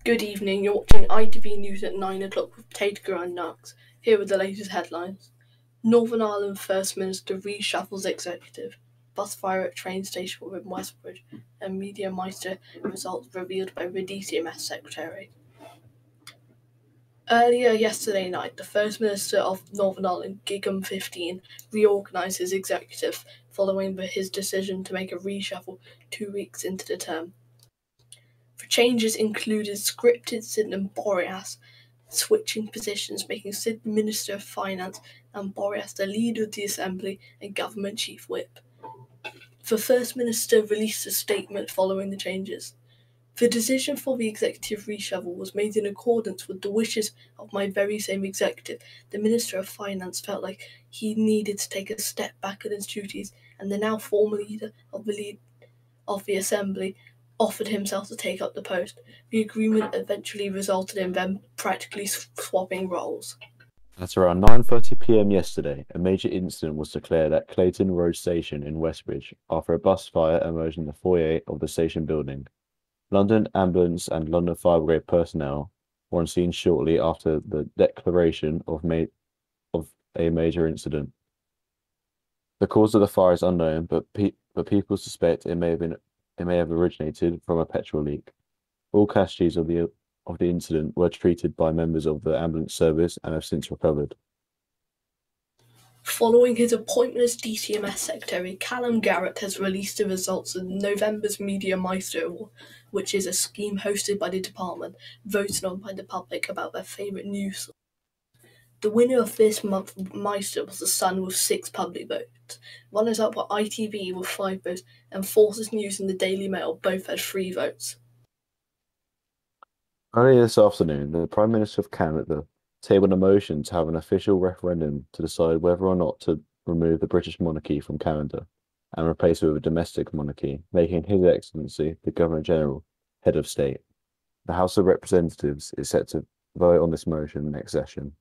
Good evening, you're watching ITV News at 9 o'clock with Potato and Nux. Here are the latest headlines. Northern Ireland First Minister reshuffles executive. Bus fire at train station in Westbridge. And Media Meister results revealed by the DCMS Secretary. Earlier yesterday night, the First Minister of Northern Ireland, Gigam 15, reorganised his executive following his decision to make a reshuffle 2 weeks into the term. The changes included scripted Sidney Boreas switching positions, making Sid Minister of Finance and Boreas the leader of the Assembly and Government Chief Whip. The First Minister released a statement following the changes. The decision for the executive reshuffle was made in accordance with the wishes of my very same executive. The Minister of Finance felt like he needed to take a step back in his duties, and the now former leader of the Assembly offered himself to take up the post. The agreement eventually resulted in them practically swapping roles. At around 9:30 p.m. yesterday, a major incident was declared at Clayton Road Station in Westbridge after a bus fire emerged in the foyer of the station building. London Ambulance and London Fire Brigade personnel were on scene shortly after the declaration of a major incident. The cause of the fire is unknown, but people suspect it may have originated from a petrol leak. All casualties of the incident were treated by members of the ambulance service and have since recovered. Following his appointment as DCMS Secretary, Callum Garrett has released the results of November's Media Meister Award, which is a scheme hosted by the department, voted on by the public about their favourite news. The winner of this month's Meister was The Sun with 6 public votes. Runners-up were ITV with 5 votes, and Forces News and the Daily Mail both had 3 votes. Earlier this afternoon, the Prime Minister of Canada tabled a motion to have an official referendum to decide whether or not to remove the British monarchy from Canada and replace it with a domestic monarchy, making His Excellency, the Governor-General, head of state. The House of Representatives is set to vote on this motion next session.